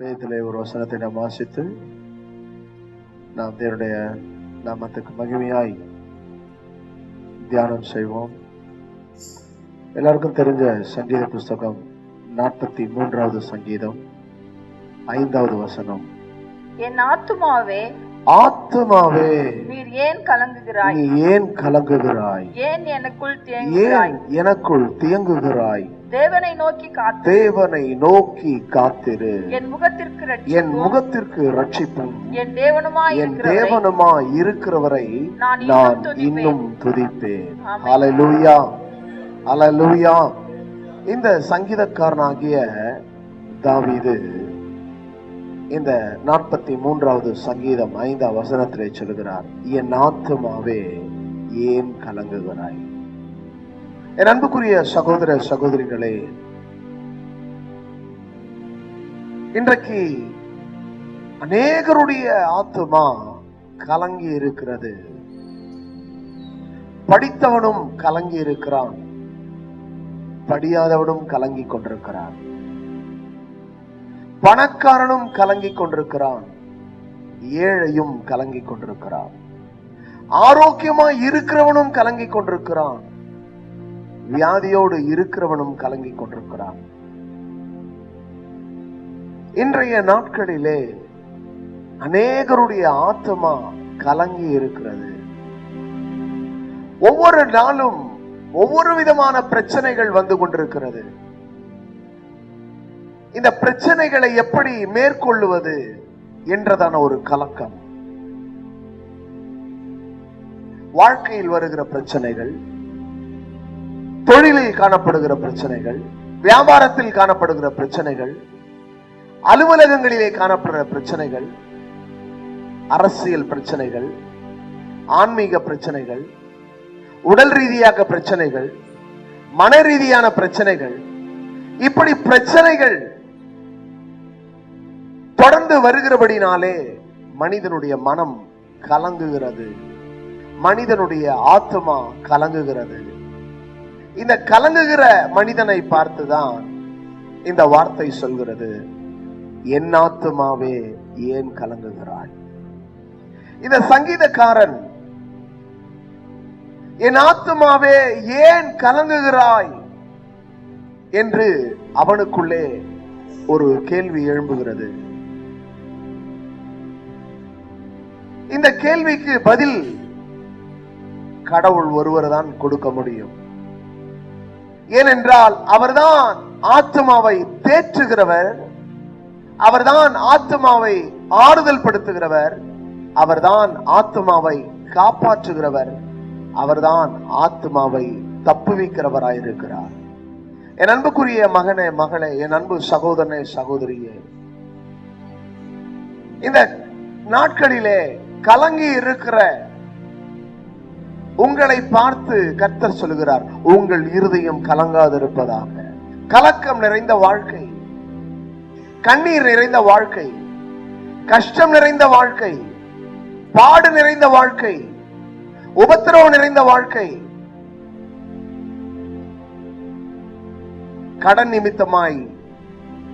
வேதத்திலே ஒரு வசனத்தை நாம் வாசித்து நாம் தேவனுடைய நாமத்துக்கு மகிமையாய் தியானம் செய்வோம். எல்லாருக்கும் தெரிஞ்ச சங்கீத புஸ்தகம் 43வது சங்கீதம் 5வது வசனம். என் ஆத்துமாவே ஆத்துமாவே நீர் ஏன் கலங்குகிறாய்? நீ ஏன் கலங்குகிறாய்? ஏன் எனக்குள் தியங்குகிறாய்? ஏன் எனக்குள் தியங்குகிறாய்? தேவனை நோக்கி காத்திரு. தேவனை நோக்கி காத்திரு. என் முகத்திற்கு என் ரட்சிப்பும் முகத்திற்கு ரட்சிப்பும் என் தேவனுமாய் என் இருக்கிறவரை தேவனுமாய் இருக்கிறவரை நான் நான் இன்னும் இன்னும் துதிப்பேன். ஆமென். ஹல்லேலூயா, ஹல்லேலூயா. இந்த சங்கீதக்காரனாகிய தாவீது இந்த 43வது சங்கீதம் 5வது வசனத்திலே சொல்கிறார், என் ஆத்துமாவே ஏன் கலங்குகிறாய்? என் அன்புக்குரிய சகோதர சகோதரிகளே, இன்றைக்கு அநேகருடைய ஆத்துமா கலங்கி இருக்கிறது. படித்தவனும் கலங்கி இருக்கிறான், படியாதவனும் கலங்கி கொண்டிருக்கிறான். பணக்காரனும் கலங்கி கொண்டிருக்கிறான், ஏழையும் கலங்கி கொண்டிருக்கிறான். ஆரோக்கியமாய் இருக்கிறவனும் கலங்கி கொண்டிருக்கிறான், வியாதியோடு இருக்கிறவனும் கலங்கி கொண்டிருக்கிறான். இன்றைய நாட்களிலே அநேகருடைய ஆத்மா கலங்கி இருக்கிறது. ஒவ்வொரு நாளும் ஒவ்வொரு விதமான பிரச்சனைகள் வந்து கொண்டிருக்கிறது. இந்த பிரச்சனைகளை எப்படி மேற்கொள்ளுவது என்றதான ஒரு கலக்கம். வாழ்க்கையில் வருகிற பிரச்சனைகள், தொழிலில் காணப்படுகிற பிரச்சனைகள், வியாபாரத்தில் காணப்படுகிற பிரச்சனைகள், அலுவலகங்களிலே காணப்படுகிற பிரச்சனைகள், அரசியல் பிரச்சனைகள், ஆன்மீக பிரச்சனைகள், உடல் ரீதியாக பிரச்சனைகள், மன ரீதியான பிரச்சனைகள், இப்படி பிரச்சனைகள் தொடர்ந்து வருகிறபடினாலே மனிதனுடைய மனம் கலங்குகிறது, மனிதனுடைய ஆத்மா கலங்குகிறது. இந்த கலங்குகிற மனிதனை பார்த்துதான் இந்த வார்த்தை சொல்கிறது, என் ஆத்துமாவே ஏன் கலங்குகிறாய்? இந்த சங்கீதக்காரன் என் ஆத்துமாவே ஏன் கலங்குகிறாய் என்று அவனுக்குள்ளே ஒரு கேள்வி எழும்புகிறது. இந்த கேள்விக்கு பதில் கடவுள் ஒருவர் தான் கொடுக்க முடியும். ஏனென்றால் அவர்தான் ஆத்மாவை தேற்றுகிறவர், அவர்தான் ஆத்மாவை ஆறுதல் படுத்துகிறவர், அவர்தான் ஆத்மாவை காப்பாற்றுகிறவர், அவர்தான் ஆத்மாவை தப்புவிக்கிறவராயிருக்கிறார். என் அன்புக்குரிய மகனே, மகளே, என் அன்பு சகோதரனே, சகோதரியே, இந்த நாட்களிலே கலங்கி இருக்கிற உங்களை பார்த்து கர்த்தர் சொல்கிறார், உங்கள் இருதயம் கலங்காதிருப்பதாக. கலக்கம் நிறைந்த வாழ்க்கை, கண்ணீர் நிறைந்த வாழ்க்கை, கஷ்டம் நிறைந்த வாழ்க்கை, பாடு நிறைந்த வாழ்க்கை, உபத்திரவம் நிறைந்த வாழ்க்கை, கடன் நிமித்தமாய்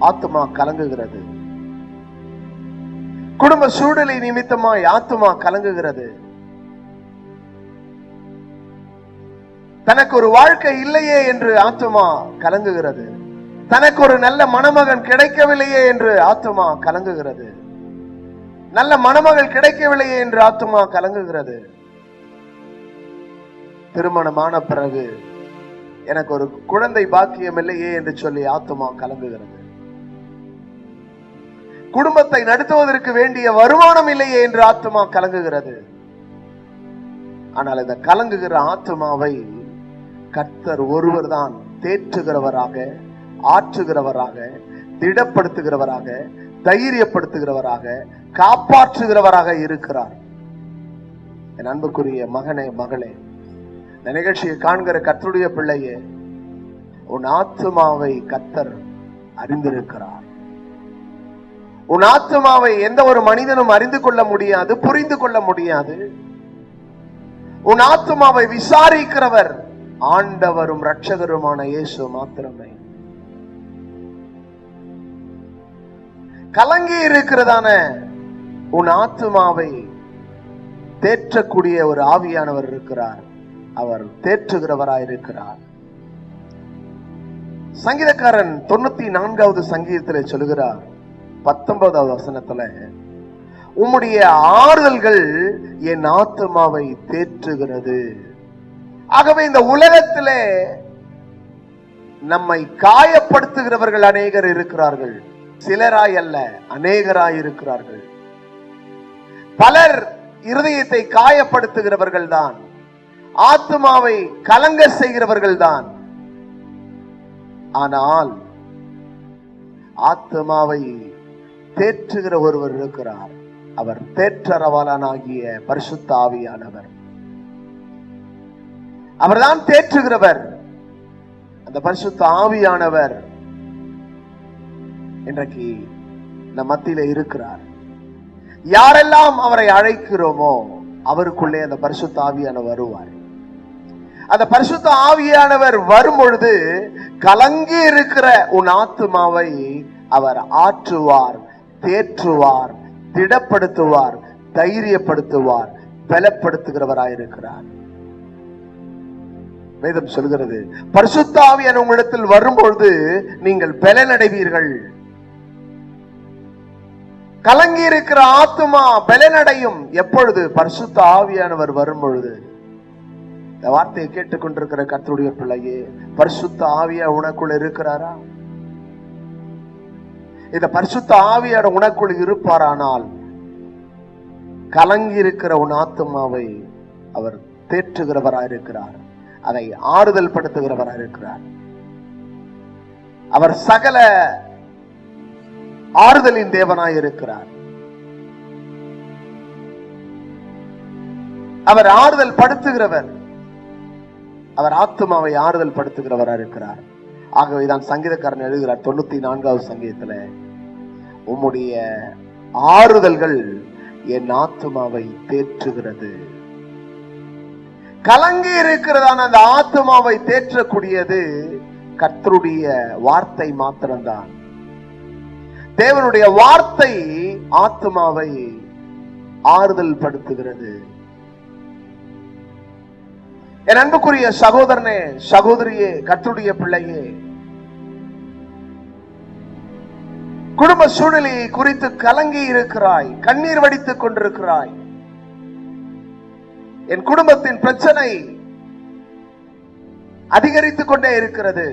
ஆத்துமா கலங்குகிறது, குடும்ப சூழலை நிமித்தமாய் ஆத்துமா கலங்குகிறது, தனக்கு ஒரு வாழ்க்கை இல்லையே என்று ஆத்துமா கலங்குகிறது, தனக்கு ஒரு நல்ல மணமகன் கிடைக்கவில்லையே என்று ஆத்துமா கலங்குகிறது, நல்ல மணமகள் கிடைக்கவில்லையே என்று ஆத்துமா கலங்குகிறது, திருமணமான பிறகு எனக்கு ஒரு குழந்தை பாக்கியம் இல்லையே என்று சொல்லி ஆத்துமா கலங்குகிறது, குடும்பத்தை நடத்துவதற்கு வேண்டிய வருமானம் இல்லையே என்று ஆத்துமா கலங்குகிறது. ஆனால் இந்த கலங்குகிற ஆத்துமாவை கர்த்தர் ஒருவர் தான் தேற்றுகிறவராக, ஆற்றுகிறவராக, திடப்படுத்துகிறவராக, தைரியப்படுத்துகிறவராக, காப்பாற்றுகிறவராக இருக்கிறார். என் அன்புக்குரிய மகனே, மகளே, இந்த நிகழ்ச்சியை காண்கிற கர்த்தருடைய பிள்ளையே, உன் ஆத்துமாவை கர்த்தர் அறிந்திருக்கிறார். உன் ஆத்துமாவை எந்த ஒரு மனிதனும் அறிந்து கொள்ள முடியாது, புரிந்து கொள்ள முடியாது. உன் ஆத்துமாவை விசாரிக்கிறவர் ஆண்டவரும் இரட்சகருமான இயேசு மாத்திரமே. கலங்கி இருக்கிறதான உன் ஆத்துமாவை தேற்றக்கூடிய ஒரு ஆவியானவர் இருக்கிறார். அவர் தேற்றுகிறவராயிருக்கிறார். சங்கீதக்காரன் 94வது சங்கீதத்தில் சொல்லுகிறார், 19வது வசனத்துல, உம்முடைய ஆறுதல்கள் என் ஆத்துமாவை தேற்றுகிறது. ஆகவே இந்த உலகத்திலே நம்மை காயப்படுத்துகிறவர்கள் அநேகர் இருக்கிறார்கள். சிலராய் அல்ல, அநேகராய் இருக்கிறார்கள். பலர் இருதயத்தை காயப்படுத்துகிறவர்கள் தான், ஆத்துமாவை கலங்க செய்கிறவர்கள் தான். ஆனால் ஆத்துமாவை தேற்றுகிற ஒருவர் இருக்கிறார். அவர் தேற்றரவாளனாகிய பரிசுத்த ஆவியானவர். அவர்தான் தேற்றுகிறவர். அந்த பரிசுத்த ஆவியானவர் இன்றைக்கு நம் மத்தியில இருக்கிறார். யாரெல்லாம் அவரை அழைக்கிறோமோ அவருக்குள்ளே அந்த பரிசுத்த ஆவியானவர் வருவார். அந்த பரிசுத்த ஆவியானவர் வரும் பொழுது கலங்கி இருக்கிற உன் ஆத்துமாவை அவர் ஆற்றுவார், தேற்றுவார், திடப்படுத்துவார், தைரியப்படுத்துவார், பலப்படுத்துகிறவராயிருக்கிறார். வேதம் சொல்கிறது, பரிசுத்த ஆவியானவர் உங்களிடத்தில் வரும்பொழுது நீங்கள் பலனடைவீர்கள். கலங்கி இருக்கிற ஆத்துமா பலனடையும். எப்பொழுது? பரிசுத்த ஆவியானவர் வரும் பொழுது. இந்த வார்த்தையை கேட்டுக்கொண்டிருக்கிற கர்த்தருடைய பிள்ளையே, பரிசுத்த ஆவியா உனக்குள் இருக்கிறாரா? இந்த பரிசுத்த ஆவியார் உனக்குள் இருப்பாரானால் கலங்கி இருக்கிற உன் ஆத்துமாவை அவர் தேற்றுகிறவராயிருக்கிறார், அதை ஆறுதல் படுத்துகிறவராயிருக்கிறார். அவர் சகல ஆறுதலின் தேவனாயிருக்கிறார். அவர் ஆறுதல் படுத்துகிறவர். அவர் ஆத்துமாவை ஆறுதல் படுத்துகிறவராக இருக்கிறார். ஆகவேதான் சங்கீதக்காரன் எழுதுகிறார் 94வது சங்கீதத்துல, உம்முடைய ஆறுதல்கள் என் ஆத்துமாவை தேற்றுகிறது. கலங்கி இருக்கிறதான அந்த ஆத்துமாவை தேற்றக்கூடியது கர்த்தருடைய வார்த்தை மாத்திரம்தான். தேவனுடைய வார்த்தை ஆத்துமாவை ஆறுதல் படுத்துகிறது. என் அன்புக்குரிய சகோதரனே, சகோதரியே, கர்த்தருடைய பிள்ளையே, குடும்ப சூழ்நிலையை குறித்து கலங்கி இருக்கிறாய், கண்ணீர் வடித்துக் கொண்டிருக்கிறாய். என் குடும்பத்தின் பிரச்சனை அதிகரித்துக் கொண்டே இருக்கிறது.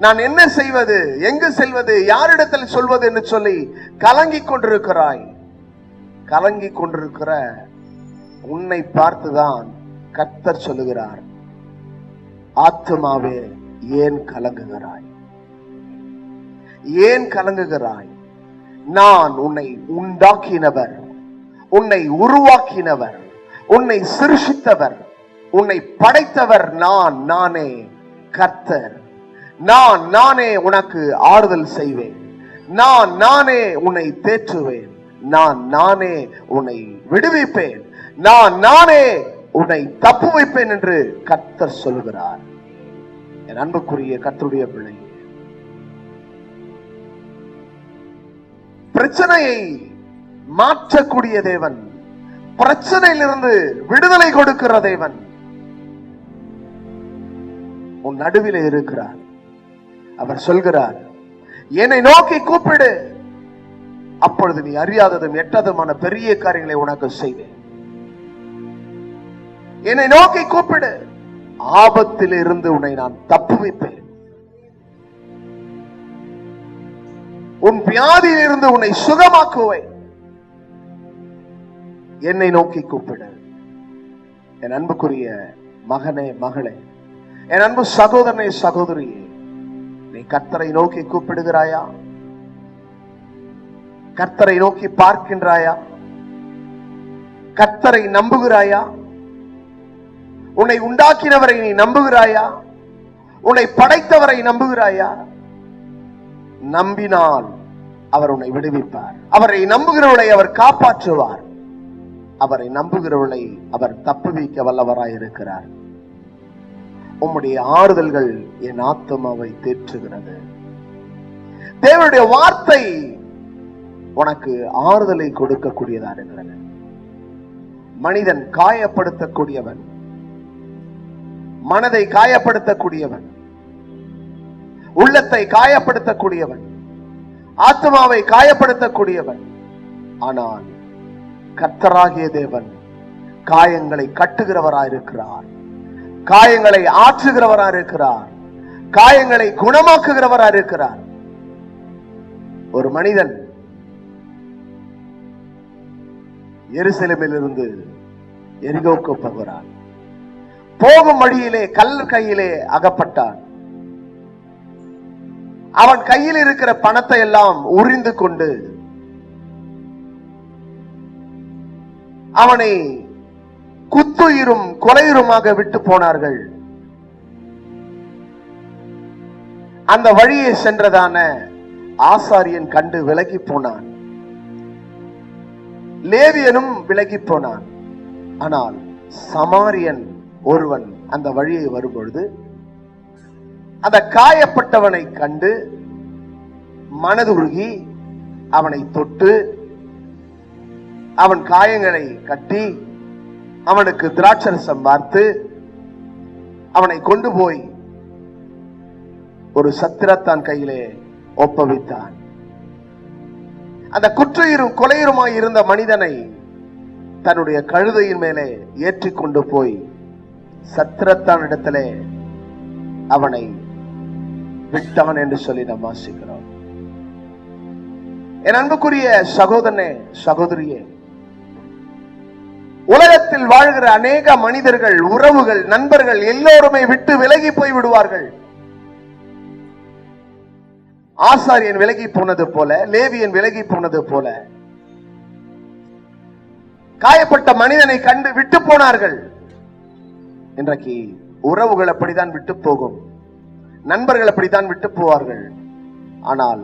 நான் என்ன செய்வது, எங்கு செல்வது, யாரிடத்தில் சொல்வது என்று சொல்லி கலங்கிக் கொண்டிருக்கிறாய். கலங்கிக் கொண்டிருக்கிற உன்னை பார்த்துதான் கர்த்தர் சொல்லுகிறார், ஆத்துமாவே ஏன் கலங்குகிறாய்? ஏன் கலங்குகிறாய்? நான் உன்னை உண்டாக்கினவர், உன்னை உருவாக்கினவர், உன்னை சிருஷ்டித்தவர், உன்னை படைத்தவர் நானே கர்த்தர். நானே உனக்கு ஆறுதல் செய்வேன். நானே உன்னை தேற்றுவேன். நானே உன்னை விடுவிப்பேன். நானே உன்னை தப்பு வைப்பேன் என்று கர்த்தர் சொல்லுகிறார். என் அன்புக்குரிய கர்த்தருடைய பிள்ளை, பிரச்சனையை மாற்றக்கூடிய தேவன், பிரச்சனையிலிருந்து விடுதலை கொடுக்கிற தேவன் உன் நடுவில் இருக்கிறார். அவர் சொல்கிறார், என்னை நோக்கி கூப்பிடு, அப்பொழுது நீ அறியாததும் எட்டாததுமான பெரிய காரியங்களை உனக்கு செய்வேன். என்னை நோக்கி கூப்பிடு, ஆபத்தில் இருந்து உன்னை நான் தப்புவிப்பேன். உன் வியாதியில் இருந்து உன்னை சுகமாக்குவேன். என்னை நோக்கி கூப்பிடு. என் அன்புக்குரிய மகனே, மகளே, என் அன்பு சகோதரனே, சகோதரியே, நீ கர்த்தரை நோக்கி கூப்பிடுகிறாயா? கர்த்தரை நோக்கி பார்க்கின்றாயா? கர்த்தரை நம்புகிறாயா? உன்னை உண்டாக்கினவரை நீ நம்புகிறாயா? உன்னை படைத்தவரை நம்புகிறாயா? நம்பினால் அவர் உன்னை விடுவிப்பார். அவரை நம்புகிறவளை அவர் காப்பாற்றுவார். அவரை நம்புகிறவளை அவர் தப்புவிக்க வல்லவராயிருக்கிறார். உம்முடைய ஆறுதல்கள் என் ஆத்துமாவை தேற்றுகிறது. தேவனுடைய வார்த்தை உனக்கு ஆறுதலை கொடுக்கக்கூடியதா இருக்கிறது. மனிதன் காயப்படுத்தக்கூடியவன், மனதை காயப்படுத்தக்கூடியவன், உள்ளத்தை காயப்படுத்தக்கூடியவன், ஆத்மாவை காயப்படுத்தக்கூடியவன். ஆனால் கர்த்தராகிய தேவன் காயங்களை கட்டுகிறவராயிருக்கிறார், காயங்களை ஆற்றுகிறவராயிருக்கிறார், காயங்களை குணமாக்குகிறவராயிருக்கிறார். ஒரு மனிதன் எருசலேமில் இருந்து எரிகோவுக்கு போகிறான். போகும் வழியிலே கல் கையிலே அகப்பட்டான். அவன் கையில் இருக்கிற பணத்தை எல்லாம் உரிந்து கொண்டு அவனை குத்துயிரும் கொலையுருமாக விட்டு போனார்கள். அந்த வழியை சென்றதான ஆசாரியன் கண்டு விலகி போனான், லேவியனும் விலகி போனான். ஆனால் சமாரியன் ஒருவன் அந்த வழியை வரும்பொழுது அந்த காயப்பட்டவனை கண்டு மனதுருகி அவனை தொட்டு அவன் காயங்களை கட்டி அவனுக்கு திராட்சரசம் பார்த்து அவனை கொண்டு போய் ஒரு சத்திரத்தான் கையிலே ஒப்பவித்தான். அந்த குற்றுயிரும் கொலையுருமாய் இருந்த மனிதனை தன்னுடைய கழுதையின் மேலே ஏற்றி கொண்டு போய் சத்திரத்தான் இடத்திலே அவனை விட்டான் என்று சொல்லி நாம் வாசிக்கிறோம். என் அன்புக்குரிய சகோதரனே, சகோதரியே, உலகத்தில் வாழ்கிற அநேக மனிதர்கள், உறவுகள், நண்பர்கள் எல்லோருமே விட்டு விலகி போய் விடுவார்கள். ஆசாரியன் விலகி போனது போல, லேவியன் விலகி போனது போல காயப்பட்ட மனிதனை கண்டு விட்டு போனார்கள். இன்றைக்கு உறவுகள் அப்படித்தான் விட்டு போகும், நண்பர்கள் அப்படித்தான் விட்டு போவார்கள். ஆனால்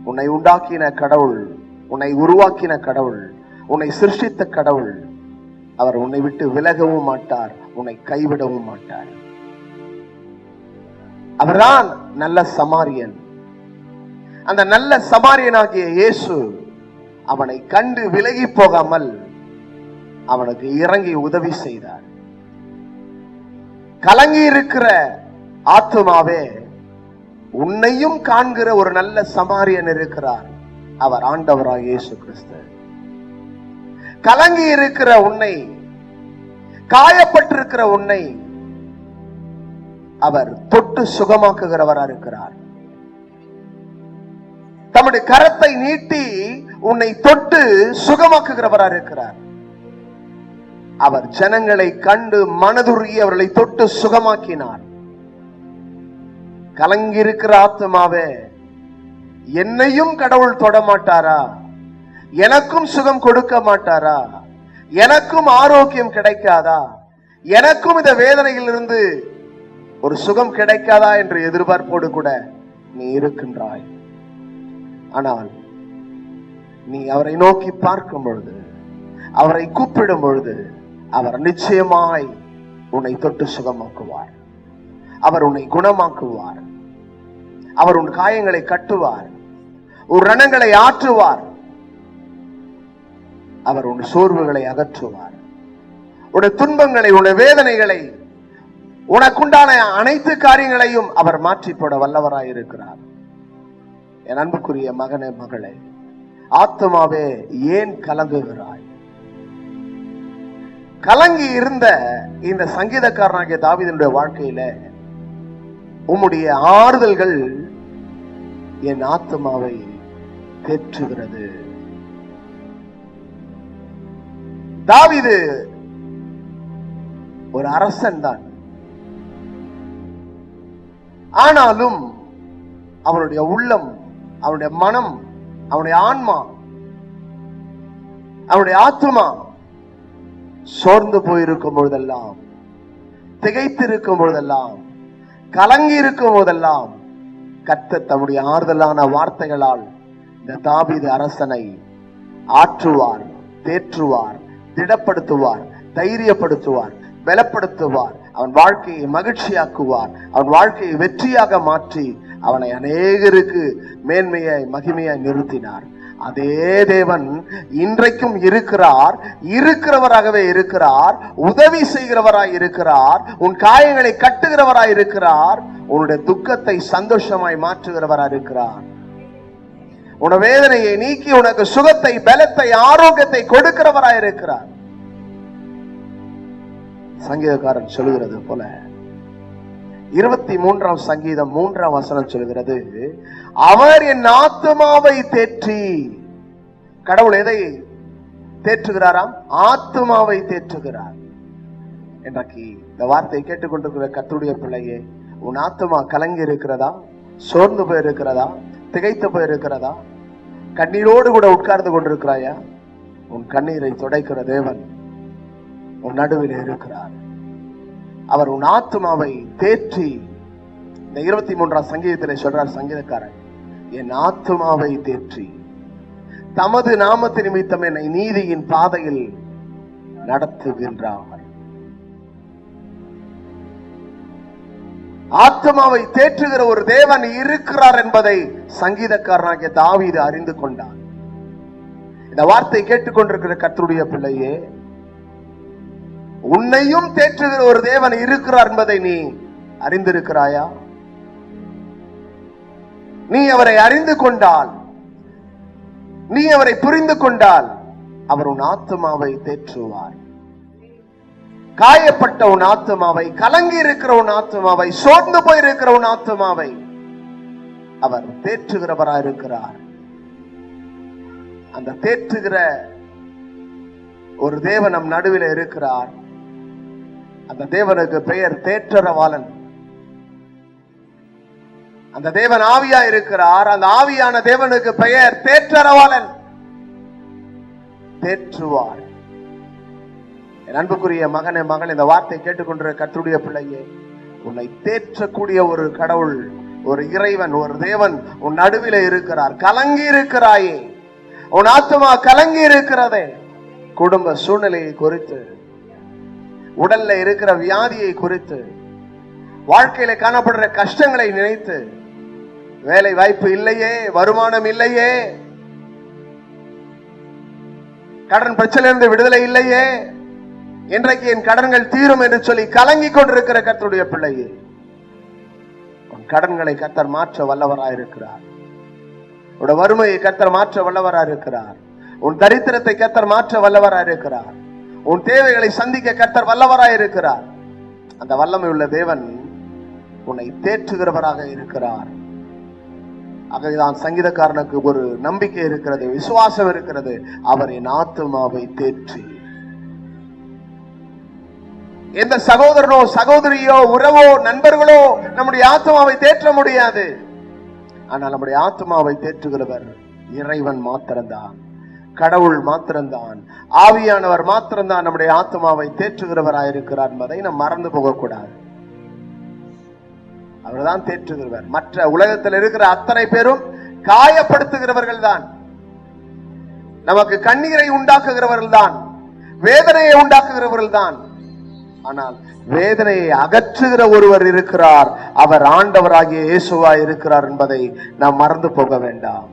உன்னை உண்டாக்கின கடவுள், உன்னை உருவாக்கின கடவுள், உன்னை சிருஷ்டித்த கடவுள், அவர் உன்னை விட்டு விலகவும் மாட்டார், உன்னை கைவிடவும் மாட்டார். அவர்தான் நல்ல சமாரியன். அந்த நல்ல சமாரியனாகிய இயேசு அவனை கண்டு விலகி போகாமல் அவனுக்கு இறங்கி உதவி செய்தார். கலங்கி இருக்கிற ஆத்துமாவே, உன்னையும் காண்கிற ஒரு நல்ல சமாரியன் இருக்கிறார். அவர் ஆண்டவராக இயேசு கிறிஸ்து. கலங்கி இருக்கிற உன்னை, காயப்பட்டிருக்கிற உன்னை அவர் தொட்டு சுகமாக்குகிறவராக இருக்கிறார். தம்முடைய கரத்தை நீட்டி உன்னை தொட்டு சுகமாக்குகிறவராக இருக்கிறார். அவர் ஜனங்களை கண்டு மனதுருகி அவர்களை தொட்டு சுகமாக்கினார். கலங்கியிருக்கிற ஆத்மாவே, என்னையும் கடவுள் தொட மாட்டாரா? எனக்கும் சுகம் கொடுக்க மாட்டாரா? எனக்கும் ஆரோக்கியம் கிடைக்காதா? எனக்கும் இந்த வேதனையிலிருந்து ஒரு சுகம் கிடைக்காதா என்று எதிர்பார்ப்போடு கூட நீ இருக்கின்றாய். ஆனால் நீ அவரை நோக்கி பார்க்கும் பொழுது, அவரை கூப்பிடும் பொழுது, அவர் நிச்சயமாய் உன்னை தொட்டு சுகமாக்குவார். அவர் உன்னை குணமாக்குவார். அவர் உன் காயங்களை கட்டுவார், உன் ரணங்களை ஆற்றுவார். அவர் உன் சோர்வுகளை அகற்றுவார். உன்னுடைய துன்பங்களை, உன்னுடைய வேதனைகளை, உனக்குண்டான அனைத்து காரியங்களையும் அவர் மாற்றி போட வல்லவராயிருக்கிறார். என் அன்புக்குரிய மகனே, மகளே, ஆத்மாவே ஏன் கலங்குகிறாய்? கலங்கி இருந்த இந்த சங்கீதக்காரனாகிய தாவீதினுடைய வாழ்க்கையில உம்முடைய ஆறுதல்கள் என் ஆத்மாவை தேற்றுகிறது. தாவீது ஒரு அரசன் தான். ஆனாலும் அவனுடைய உள்ளம், அவனுடைய மனம், அவனுடைய ஆன்மா, அவனுடைய ஆத்மா சோர்ந்து போயிருக்கும் பொழுதெல்லாம், திகைத்திருக்கும் பொழுதெல்லாம், கலங்கி இருக்கும் போதெல்லாம் கர்த்தர் தம்முடைய ஆறுதலான வார்த்தைகளால் இந்த தாவீது அரசனை ஆற்றுவார், தேற்றுவார், திடப்படுத்துவார், தைரியப்படுத்துவார், பலப்படுத்துவார். அவன் வாழ்க்கையை மகிழ்ச்சியாக்குவார். அவன் வாழ்க்கையை வெற்றியாக மாற்றி அவனை அநேகருக்கு மேன்மையாய் மகிமையாய் நிறுத்தினார். அதே தேவன் இன்றைக்கும் இருக்கிறார், இருக்கிறவராகவே இருக்கிறார், உதவி செய்கிறவராய் இருக்கிறார், உன் காயங்களை கட்டுகிறவராய் இருக்கிறார், உன்னுடைய துக்கத்தை சந்தோஷமாய் மாற்றுகிறவராய் இருக்கிறார், உன வேதனையை நீக்கி உனக்கு சுகத்தை, பலத்தை, ஆரோக்கியத்தை கொடுக்கிறவராய் இருக்கிறார். சங்கீதக்காரன் சொல்லுகிறது போல 23ஆம் சங்கீதம் 3ஆம் வசனம் சொல்கிறது, அவர் என் ஆத்துமாவை தேற்றி. கடவுள் எதை தேற்றுகிறாராம்? ஆத்துமாவை தேற்றுகிறார். இன்றைக்கு இந்த வார்த்தையை கேட்டுக்கொண்டிருக்கிற கர்த்தருடைய பிள்ளையே, உன் ஆத்துமா கலங்கி இருக்கிறதா? சோர்ந்து போயிருக்கிறதா? திகைத்து போயிருக்கிறதா? கண்ணீரோடு கூட உட்கார்ந்து கொண்டிருக்கிறாயா? உன் கண்ணீரை துடைக்கிற தேவன் உன் நடுவில் இருக்கிறார். அவர் உன் ஆத்துமாவை தேற்றி. இந்த 23ஆம் சங்கீதத்திலே சொல்றார் சங்கீதக்காரன், என் ஆத்துமாவை தேற்றி தமது நாமத்து நிமித்தம் என்னை நீதியின் பாதையில் நடத்துகின்றார். ஆத்துமாவை தேற்றுகிற ஒரு தேவன் இருக்கிறார் என்பதை சங்கீதக்காரனாகிய தாவீது அறிந்து கொண்டார். இந்த வார்த்தை கேட்டுக்கொண்டிருக்கிற கர்த்தருடைய பிள்ளையே, உன்னையும் தேற்றுகிற ஒரு தேவன் இருக்கிறார் என்பதை நீ அறிந்திருக்கிறாயா? நீ அவரை அறிந்து கொண்டால், நீ அவரை புரிந்து கொண்டால், அவர் உன் ஆத்துமாவை தேற்றுவார். காயப்பட்ட உன் ஆத்துமாவை, கலங்கி இருக்கிற உன் ஆத்துமாவை, சோர்ந்து போயிருக்கிற உன் ஆத்துமாவை அவர் தேற்றுகிறவராய் இருக்கிறார். அந்த தேற்றுகிற ஒரு தேவன் நம் நடுவில் இருக்கிறார். அந்த தேவனுக்கு பெயர் தேற்றரவாளன். அந்த தேவன் ஆவியா இருக்கிறார். அந்த ஆவியான தேவனுக்கு பெயர் தேற்றரவாளன். தேற்றுவார். என் அன்புக்குரிய மகனே, மகள், இந்த வார்த்தை கேட்டுக்கொண்டிருக்கிற கர்த்தருடைய பிள்ளையே, உன்னை தேற்றக்கூடிய ஒரு கடவுள், ஒரு இறைவன், ஒரு தேவன் உன் நடுவில் இருக்கிறார். கலங்கி இருக்கிறாயே, உன் ஆத்துமா கலங்கி இருக்கிறதே, குடும்ப சூழ்நிலையை குறித்து, உடல்ல இருக்கிற வியாதியை குறித்து, வாழ்க்கையில காணப்படுற கஷ்டங்களை நினைத்து, வேலை வாய்ப்பு இல்லையே, வருமானம் இல்லையே, கடன் பிரச்சனையிலிருந்து விடுதலை இல்லையே, இன்றைக்கு என் கடன்கள் தீரும் என்று சொல்லி கலங்கி கொண்டிருக்கிற கர்த்தருடைய பிள்ளையே, உன் கடன்களை கர்த்தர் மாற்ற வல்லவராயிருக்கிறார். உன் வறுமையை கர்த்தர் மாற்ற வல்லவராயிருக்கிறார். உன் தரித்திரத்தை கர்த்தர் மாற்ற வல்லவராயிருக்கிறார். உன் தேவைகளை சந்திக்க கர்த்தர் வல்லவராயிருக்கிறார். அந்த வல்லமை உள்ள தேவன் உன்னை தேற்றுகிறவராக இருக்கிறார். ஆகவேதான் சங்கீதக்காரனுக்கு ஒரு நம்பிக்கை இருக்கிறது, விசுவாசம் இருக்கிறது. அவர் என் ஆத்துமாவை தேற்றி. எந்த சகோதரனோ, சகோதரியோ, உறவோ, நண்பர்களோ நம்முடைய ஆத்மாவை தேற்ற முடியாது. ஆனால் நம்முடைய ஆத்மாவை தேற்றுகிறவர் இறைவன் மாத்திரம்தான், கடவுள் மாத்திரம்தான், ஆவியானவர் மாத்திரம்தான் நம்முடைய ஆத்மாவை தேற்றுகிறவராயிருக்கிறார் என்பதை நாம் மறந்து போகக்கூடாது. அவர்தான் தேற்றுகிறவர். மற்ற உலகத்தில் இருக்கிற அத்தனை பேரும் காயப்படுத்துகிறவர்கள் தான், நமக்கு கண்ணீரை உண்டாக்குகிறவர்கள் தான், வேதனையை உண்டாக்குகிறவர்கள் தான். ஆனால் வேதனையை அகற்றுகிற ஒருவர் இருக்கிறார். அவர் ஆண்டவராகிய இயேசுவாய் இருக்கிறார் என்பதை நாம் மறந்து போக வேண்டாம்.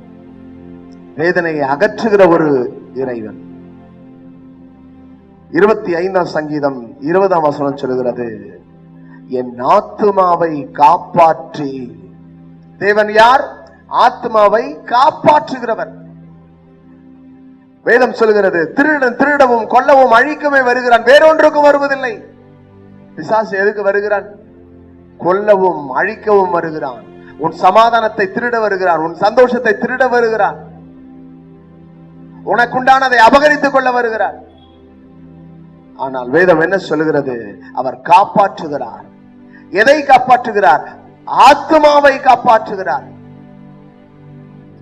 வேதனையை அகற்றுகிற ஒரு இறைவன். 25ஆம் சங்கீதம் 20ஆம் வசனம் சொல்கிறது, என் ஆத்துமாவை காப்பாற்றி. தேவன் யார்? ஆத்மாவை காப்பாற்றுகிறவர். வேதம் சொல்கிறது, திருடன் திருடவும் கொல்லவும் அழிக்கவே வருகிறான், வேறொன்றுக்கும் வருவதில்லை. பிசாசு எதுக்கு வருகிறான்? கொல்லவும் அழிக்கவும் வருகிறான். உன் சமாதானத்தை திருட வருகிறான், உன் சந்தோஷத்தை திருட வருகிறான், உனக்குண்டானதை அபகரித்துக் கொள்ள வருகிறார். ஆனால் வேதம் என்ன சொல்லுகிறது? அவர் காப்பாற்றுகிறார். எதை காப்பாற்றுகிறார்? ஆத்மாவை காப்பாற்றுகிறார்.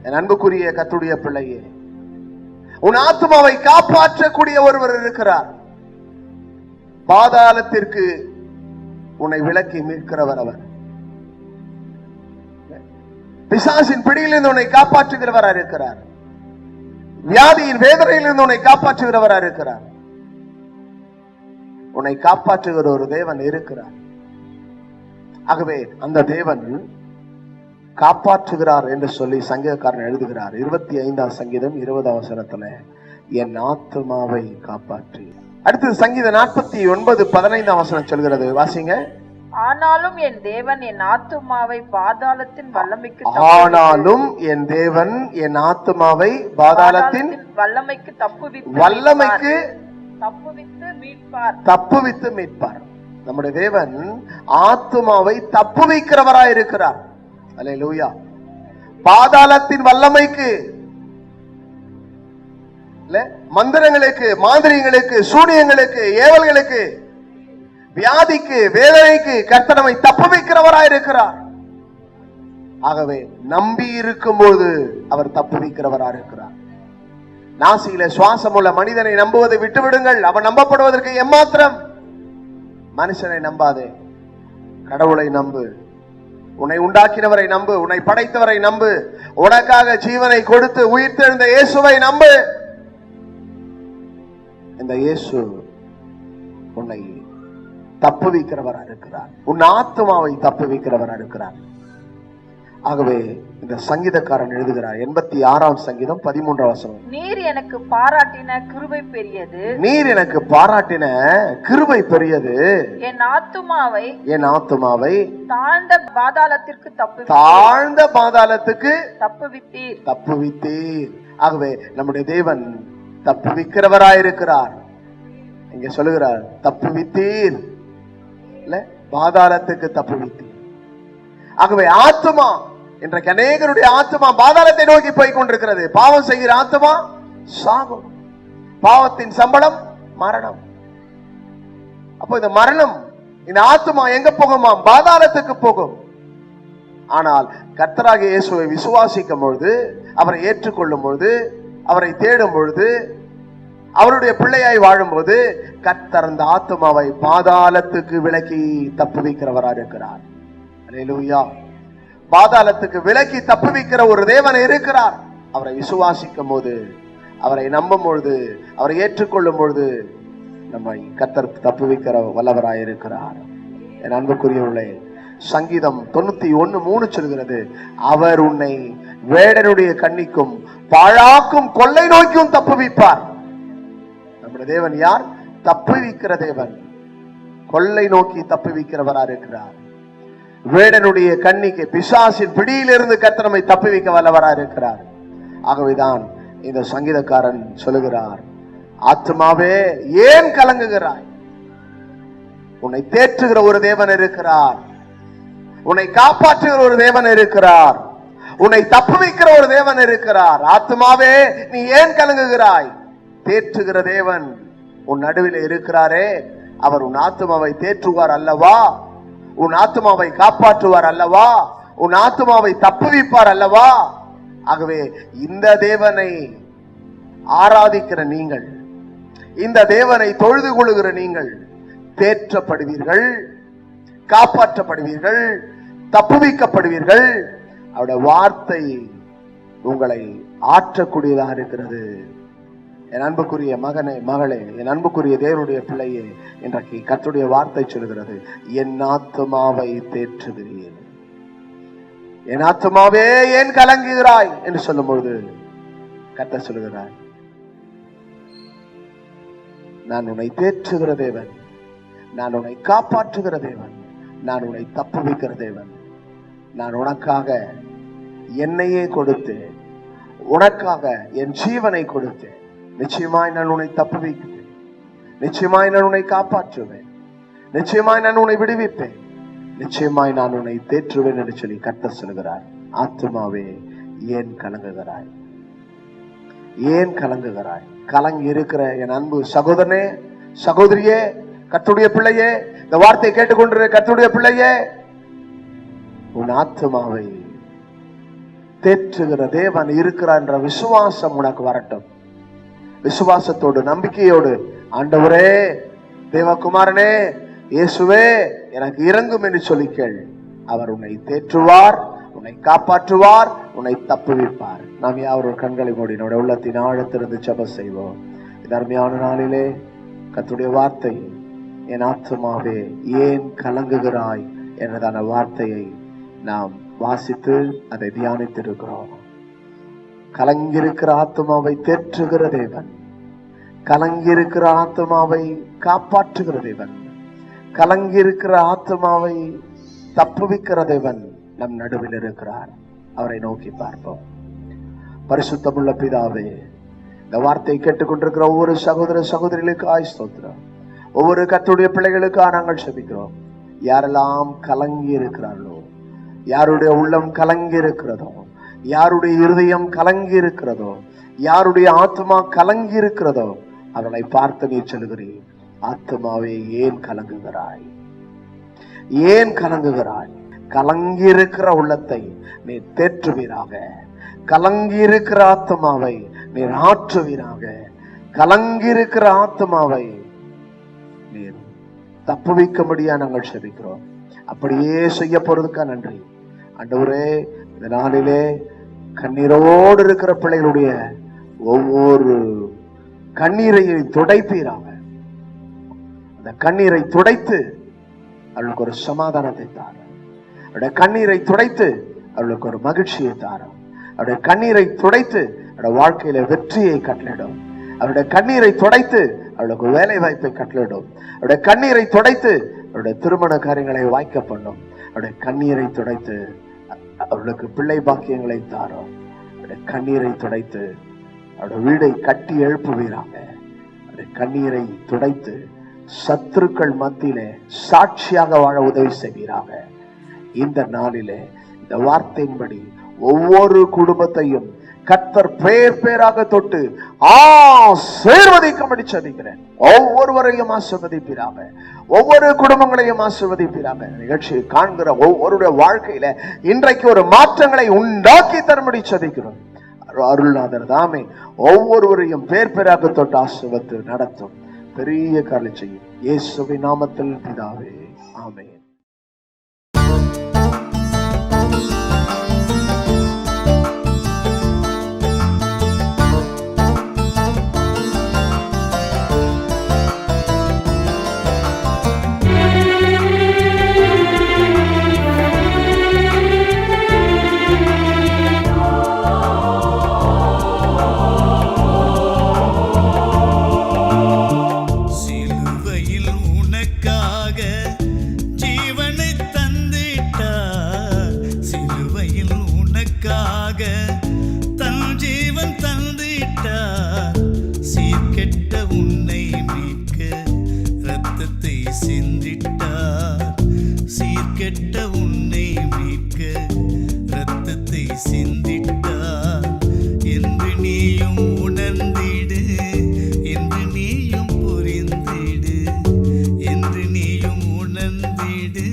என் அன்புக்குரிய கர்த்தருடைய பிள்ளையே, உன் ஆத்மாவை காப்பாற்றக்கூடிய ஒருவர் இருக்கிறார். பாதாளத்திற்கு உன்னை விலக்கி மீட்கிறவர் அவர். பிசாசின் பிடியிலிருந்து உன்னை காப்பாற்றுகிறவராக இருக்கிறார். வியாதியின் வேதனையிலிருந்து உன்னை காப்பாற்றுகிறவராக இருக்கிறார். உன்னை காப்பாற்றுகிற ஒரு தேவன் இருக்கிறார். ஆகவே அந்த தேவன் காப்பாற்றுகிறார் என்று சொல்லி சங்கீதக்காரன் எழுதுகிறார். 25ஆம் சங்கீதம் 20ஆம் வசனத்துல என் ஆத்துமாவை காப்பாற்றி. அடுத்தது சங்கீதம் 49:15ஆம் வசனம் சொல்கிறது, வாசிங்க. ஆனாலும் என் தேவன் என் ஆத்துமாவை பாதாளத்தின் வல்லமைக்கு ஆனாலும் என் தேவன் என் ஆத்துமாவை பாதாளத்தின் வல்லமைக்கு தப்புவித்து மீட்பார். நம்முடைய தேவன் ஆத்துமாவை தப்புவிக்கிறவராய் இருக்கிறார். அல்லேலூயா. பாதாளத்தின் வல்லமைக்கு, மந்திரங்களுக்கு, மாந்திரிகளுக்கு, சூனியங்களுக்கு, ஏவல்களுக்கு, வியாதிக்கு, வேதனைக்கு கர்த்தர் நம்மை தப்புவிக்கிறவராய் இருக்கிறார். ஆகவே நம்பி இருக்கும்போது அவர் தப்புவிக்கிறவராய் இருக்கிறார். நாசியில சுவாசம் உள்ள மனிதனை நம்புவதை விட்டுவிடுங்கள், அவன் நம்பப்படுவதற்கு எம்மாத்திரம். மனுஷனை நம்பாதே, கடவுளை நம்பு. உன்னை உண்டாக்கினவரை நம்பு, உன்னை படைத்தவரை நம்பு, உனக்காக ஜீவனை கொடுத்து உயிர்த்தெழுந்த இயேசுவை நம்பு. இந்த இயேசு உன்னை தப்புவிக்கிறவரா இருக்கிறார், உன் ஆத்துமாவை தப்புவிக்கிறவரா இருக்கிறார். ஆகவே இந்த சங்கீதக்காரன் எழுதுகிறார் 86ஆம் சங்கீதம் 13ஆம் வசனம். நீர் எனக்கு பாராட்டின கிருபை பெரியது, நீர் எனக்கு பாராட்டின கிருபை பெரியது, என் ஆத்துமாவை தாழ்ந்த பாதாளத்துக்கு தப்புவித்தீர். ஆகவே நம்முடைய தேவன் தப்புவிக்கிறவராயிருக்கிறார். இங்க சொல்லுகிறார், தப்புவித்தீர், பாதாளத்துக்கு தப்புவித்தீர். ஆகவே ஆத்துமா, இன்றைக்கு அநேகருடைய ஆத்துமா பாதாளத்தை நோக்கி போய் கொண்டிருக்கிறது. பாவம் செய்கிற ஆத்துமா சாகும், பாவத்தின் சம்பளம் மரணம். அப்போ இந்த மரணம், இந்த ஆத்துமா எங்க போகுமாம்? பாதாளத்துக்கு போகும். ஆனால் கர்த்தராகிய இயேசுவை விசுவாசிக்கும் பொழுது, அவரை ஏற்றுக்கொள்ளும் பொழுது, அவரை தேடும் பொழுது, அவருடைய பிள்ளையாய் வாழும்போது கர்த்தர் அந்த ஆத்துமாவை பாதாளத்துக்கு விலக்கி தப்புவிக்கிறவராக இருக்கிறார். அல்லேலூயா. பாதாளத்துக்கு விலக்கி தப்புவிக்கிற ஒரு தேவன் இருக்கிறார். அவரை விசுவாசிக்கும் போது, அவரை நம்பும் பொழுது, அவரை ஏற்றுக்கொள்ளும் பொழுது நம்மை கர்த்தர் தப்புவிக்கிற வல்லவராய் இருக்கிறார். என் அன்புக்குரியவர்களே, சங்கீதம் 91:3 சொல்கிறது, அவர் உன்னை வேடனுடைய கண்ணிக்கும் பாழாக்கும் கொள்ளை நோக்கியும் தப்புவிப்பார். நம்முடைய தேவன் யார்? தப்புவிக்கிற தேவன், கொள்ளை நோக்கி தப்புவிக்கிறவரா இருக்கிறார். வேடனுடைய கண்ணிக்கு, பிசாசின் பிடியிலிருந்து கர்த்தர் நம்மை தப்புவிக்க வல்லவரா இருக்கிறார். ஆகவேதான் இந்த சங்கீதக்காரன் சொல்லுகிறார், ஆத்துமாவே ஏன் கலங்குகிறாய்? உன்னை தேற்றுகிற ஒரு தேவன் இருக்கிறார், உன்னை காப்பாற்றுகிற ஒரு தேவன் இருக்கிறார், உன்னை தப்புவிக்கிற ஒரு தேவன் இருக்கிறார். ஆத்துமாவே நீ ஏன் கலங்குகிறாய்? தேற்றுகிற தேவன் உன் நடுவில் இருக்கிறாரே, அவர் உன் ஆத்துமாவை தேற்றுவார் அல்லவா? உன் ஆத்துமாவை காப்பாற்றுவார் அல்லவா? உன் ஆத்துமாவை தப்புவிப்பார் அல்லவா? ஆகவே இந்த தேவனை ஆராதிக்கிற நீங்கள், இந்த தேவனை தொழுது கொள்ளுகிற நீங்கள் தேற்றப்படுவீர்கள், காப்பாற்றப்படுவீர்கள், தப்புவிக்கப்படுவீர்கள். அவருடைய வார்த்தை உங்களை ஆற்றக்கூடியதாக இருக்கிறது. என் அன்புக்குரிய மகனே, மகளே, என் அன்புக்குரிய தேவனுடைய பிள்ளையே, இன்றைக்கு கர்த்தருடைய வார்த்தை சொல்கிறது, என் ஆத்துமாவை தேற்றுகிறேன். என் ஆத்துமாவே ஏன் கலங்குகிறாய் என்று சொல்லும் பொழுது கர்த்தர் சொல்லுகிறார், நான் உன்னை தேற்றுகிற தேவன், நான் உன்னை காப்பாற்றுகிற தேவன், நான் உன்னை தப்புவிக்கிற தேவன். நான் உனக்காக என்னையே கொடுத்து, உனக்காக என் ஜீவனை கொடுத்து, நிச்சயமாய் நான் உன்னை தப்புவிக்கிறேன், நிச்சயமாய் நான் உன்னை காப்பாற்றுவேன், நிச்சயமாய் நான் உன்னை விடுவிப்பேன், நிச்சயமாய் நான் உன்னை தேற்றுவேன் என்று சொல்லி கர்த்தர் சொல்கிறார். ஆத்துமாவே ஏன் கலங்குகிறாய்? ஏன் கலங்குகிறாய்? கலங்கி இருக்கிற என் அன்பு சகோதரனே, சகோதரியே, கர்த்தருடைய பிள்ளையே, இந்த வார்த்தையை கேட்டுக்கொண்டிருக்கிற கர்த்தருடைய பிள்ளையே, உன் ஆத்துமாவை தேற்றுகிற தேவன் இருக்கிறார் என்ற விசுவாசம் உனக்கு வரட்டும். விசுவாசத்தோடு, நம்பிக்கையோடு, ஆண்டவரே, தேவகுமாரனே, இயேசுவே எனக்கு இறங்கும் என்று சொல்லி கேள். அவர் உன்னை தேற்றுவார், உன்னை காப்பாற்றுவார், உன்னை தப்புவிப்பார். நாம் யாவரும் கண்களை மூடி நம்முடைய உள்ளத்தின் ஆழத்திலிருந்து ஜெபம் செய்வோம். இந்த அருமையான நாளிலே கர்த்தருடைய வார்த்தை, என் ஆத்துமாவே ஏன் கலங்குகிறாய் என்றதான வார்த்தையை நாம் வாசித்து அதை தியானித்திருக்கிறோம். கலங்கியிருக்கிற ஆத்மாவை தேற்றுகிற தேவன், கலங்கியிருக்கிற ஆத்மாவை காப்பாற்றுகிற தேவன், கலங்கியிருக்கிற ஆத்மாவை தப்புவிக்கிற தேவன் நம் நடுவில் இருக்கிறார். அவரை நோக்கி பார்ப்போம். பரிசுத்தமுள்ள பிதாவே, இந்த வார்த்தையை கேட்டுக்கொண்டிருக்கிற ஒவ்வொரு சகோதர சகோதரிகளுக்கு ஸ்தோத்திரம். ஒவ்வொரு கர்த்தருடைய பிள்ளைகளுக்காக நாங்கள் செபிக்கிறோம். யாரெல்லாம் கலங்கி இருக்கிறார்களோ, யாருடைய உள்ளம் கலங்கி இருக்கிறதோ, யாருடைய இருதயம் கலங்கி இருக்கிறதோ, யாருடைய ஆத்மா கலங்கி இருக்கிறதோ, அவர்களை பார்த்து நீ சொல்லுகிறீர், ஆத்மாவே ஏன் கலங்குகிறாய், ஏன் கலங்குகிறாய்? கலங்கி இருக்கிற உள்ளத்தை நீ தேற்றுவீராக, கலங்கி இருக்கிற ஆத்மாவை நீர் ஆற்றுவீராக, கலங்கி இருக்கிற ஆத்மாவை நீர் தப்புவிக்கும்படியா நாங்கள் செபிக்கிறோம். அப்படியே செய்ய போறதுக்கா நன்றி ஆண்டவரே. இந்த நாளிலே கண்ணீரோடு இருக்கிற பிள்ளைகளுடைய ஒவ்வொரு கண்ணீரையை துடைப்பீராக. அந்த கண்ணீரை துடைத்து அவளுக்கு ஒரு சமாதானத்தை தாரும். அவருடைய கண்ணீரை துடைத்து அவளுக்கு ஒரு மகிழ்ச்சியை தாரும். அவருடைய கண்ணீரை துடைத்து அவருடைய வாழ்க்கையில வெற்றியை கட்டளிடும். அவருடைய கண்ணீரை துடைத்து அவளுக்கு வேலை வாய்ப்பை கட்டளிடும். அவருடைய கண்ணீரை துடைத்து அவருடைய திருமண காரியங்களை வாய்க்க பண்ணும். அவருடைய கண்ணீரை துடைத்து அவளுக்கு பிள்ளை பாக்கியங்களை தாரும். அவருடைய கண்ணீரை துடைத்து அவருடைய வீடை கட்டி எழுப்புவீராக. அவருடைய கண்ணீரை துடைத்து சத்துருக்கள் மத்தியிலே சாட்சியாக வாழ உதவி செய்வீராக. இந்த நாளிலே இந்த வார்த்தையின்படி ஒவ்வொரு குடும்பத்தையும் கர்த்தர் பேர் பேராக தொட்டு ஆசீர்வதிக்கும்படி செபிக்கிறேன். ஒவ்வொருவரையும் ஆசீர்வதிப்பீராக, ஒவ்வொரு குடும்பங்களையும் ஆசீர்வதிப்பீராக. நிகழ்ச்சியை காண்கிற ஒவ்வொருடைய வாழ்க்கையில இன்றைக்கு ஒரு மாற்றங்களை உண்டாக்கி தரும்படி செபிக்கிறோம். அருள்நாதர் தாமே ஒவ்வொருவரையும் பேர் பேராக தொட்டு ஆசீர்வதித்து நடத்தும் பெரிய காரியம் செய்யும். இயேசுவின் நாமத்தில் பிதாவே, ஆமென். சீர்கெட்ட உன்னை மீட்க இரத்தத்தை சிந்திட்டார் என்று நீயும் உணர்ந்திடு, என்று நீயும் புரிந்திடு, என்று நீயும் உணர்ந்திடு,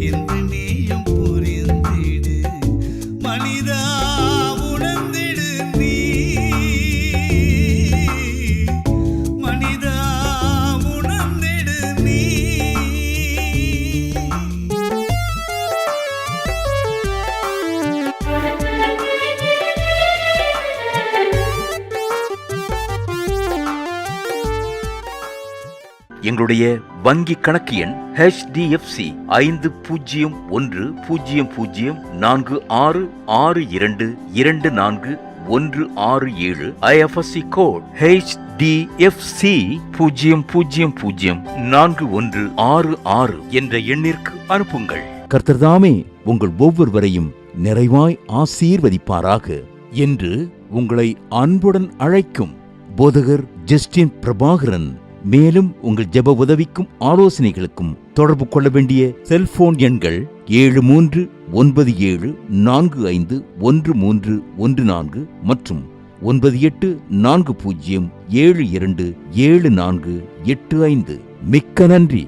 என்று நீயும் புரிந்திடு. மனிதா உணர்ந்திடு நீ, மனிதா உணர்ந்திடு நீ. எங்களுடைய வங்கி கணக்கு எண் HDFC 50010046622467. IFSC கோட் HDFC 004166 என்ற எண்ணிற்கு அனுப்புங்கள். கர்த்தர்தாமே உங்கள் ஒவ்வொருவரையும் நிறைவாய் ஆசீர்வதிப்பாராக என்று உங்களை அன்புடன் அழைக்கும் போதகர் ஜஸ்டின் பிரபாகரன். மேலும் உங்கள் ஜெப உதவிக்கும் ஆலோசனைகளுக்கும் தொடர்பு கொள்ள வேண்டிய செல்போன் எண்கள் 7393451314 மற்றும் 9840727485. மிக்க நன்றி.